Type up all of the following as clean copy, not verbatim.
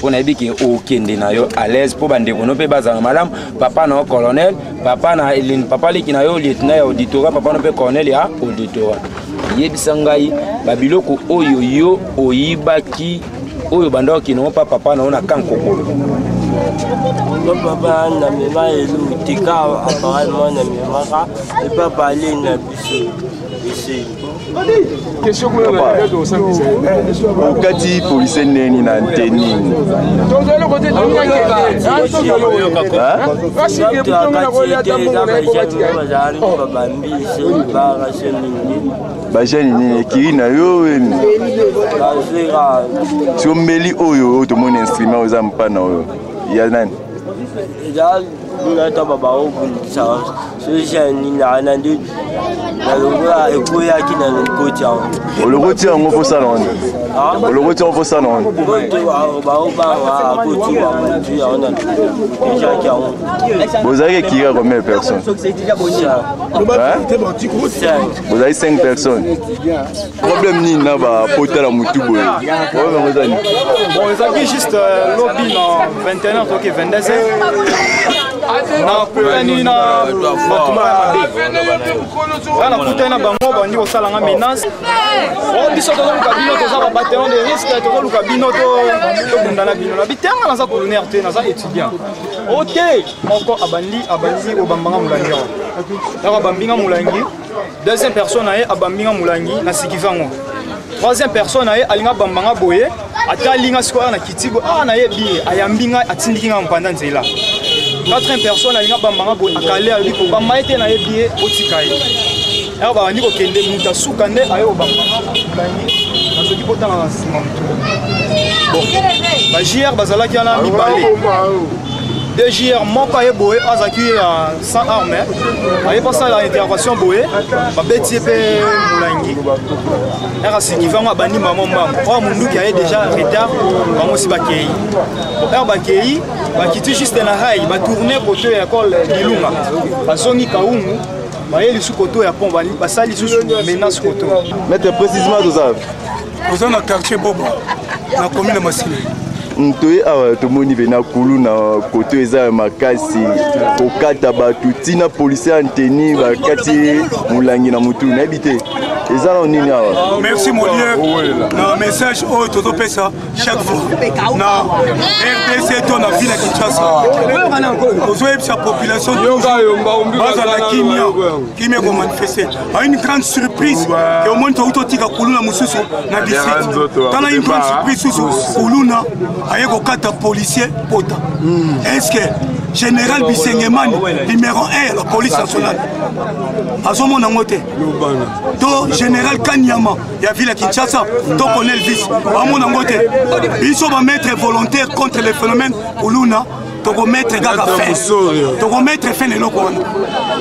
On a dit qu'il y a à l'aise pour bander qu'on peut baser madame papa non colonel papa na Eline papa li kinayo lieutenant auditorat papa non peut colonel ya auditorat yebisangai babiloko oyo yo oyibaki oyo bando kino papa na ona kankoko papa na mema elu tika apparemment na mema et papa ali na biso ici. Question Kati police neni na anteni. Bajani nini kirina yo weni. Sombeli oyo to mon instrument aux ampana oyo. Ya nani? Nata baba obulisa sojani na nandi na loba ekoya kina nkoti awo olokoti yango fo salon olokoti yango fo salon ba oba wa koti wa mutu ya ona déjà ki awo bozaki kira combien de personnes vous avez 5 personnes problème ni na ba potala mutu boye bon ezaki juste lobby na 21h toke 22h na kutani na wana kutana bango bandi kosalanga menace o biso to lukabino to za bataillon de risque to lukabino to bundana bino na bitenga na za colonel te na za étudiant OK moko abandi obambanga mulangi na bambinga mulangi deuxième personne aye abambinga mulangi na sikivango troisième personne aye alinga bambanga boye atalinga sikoya na kitibo na ye bi ayambinga atindikinga mpanda nzela. Quatrième personne alinga bambanga boye akale aliko bamaite na ye bi otikaye. Alors ba ndiko kende muta sukande ayo bambanga bangi na soki potana na sima mutu. Bon ba JR bazalaki ana mibale. De JR moko aye boye azaki sans arme aye pasa la intervention boye ba beti pe mulangi era sikivango bandi maman mbango munduki aye déjà retard bango si bakei er bakei bakiti juste na rail ba tourner côté école Bilunga bazongi kaungu baye lisu koto ya pont basali susu menace koto mettre précisément tout ça aux na quartier Bobo na commune Masile Ntoye awa tomoni vena kulu na koto eza makasi kokata batu tina police anteni bakati mulangi na mutu na ebite eza na nini awa. Merci Molière na message oyo tozopesa chaque fois na RDC to na ville ya Kinshasa tozoyebisa population bazala kimia ko manifester a une grande surprise et au moins totika kuluna mususu na district tana une grande surprise susu kuluna aye kokata policier pota. Est-ce que Général Bisengemani numéro 1 la police nationale azomona ngote to Général Kanyama ya ville Kinshasa to Colonel Vice amona ngote biso ba mettre volontaire contre les phénomènes kuluna to remettre gaga fin to remettre fin les locaux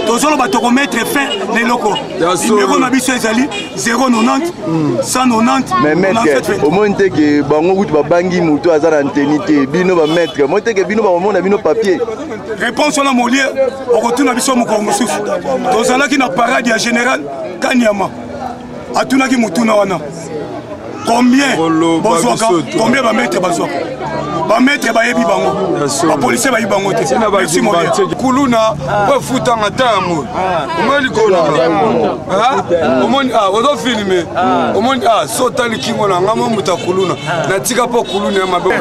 to zolo ba to remettre fin les locaux numéro na biso ezali 090 190 mais maître au moins que bango kutu ba bangi mutu azana antennité bino ba maître moi te que bino ba mona bino papier réponse na Molière au retour na biso moko mususu to zala ki na parade ya Général Kanyama atuna ki mutu na wana combien bozoka combien ba maître bazoka ba maître ba yebi bango ba policier ba yebi bango te merci Molière kuluna po futa ngatamu omoni kona omoni ozo filmer omoni sotali kingo na ngamo muta kuluna na tika po kuluna mabe.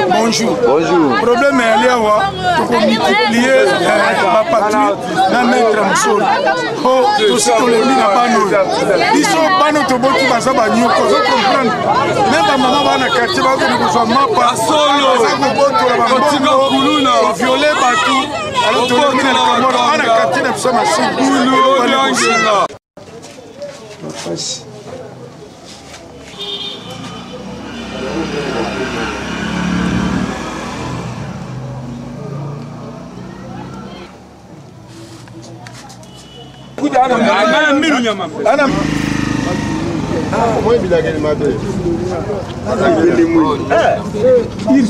Bonjour problème est là wa to multiplier ba patrouille na maître musolo ko to sito le mina bano biso bano to botu ba saba nyoko zo comprendre même ba mama bana quartier ba ko so mapa solo violer partout alors on a quartier ça masibulu balangela Moi, il a gagné ma belle. Il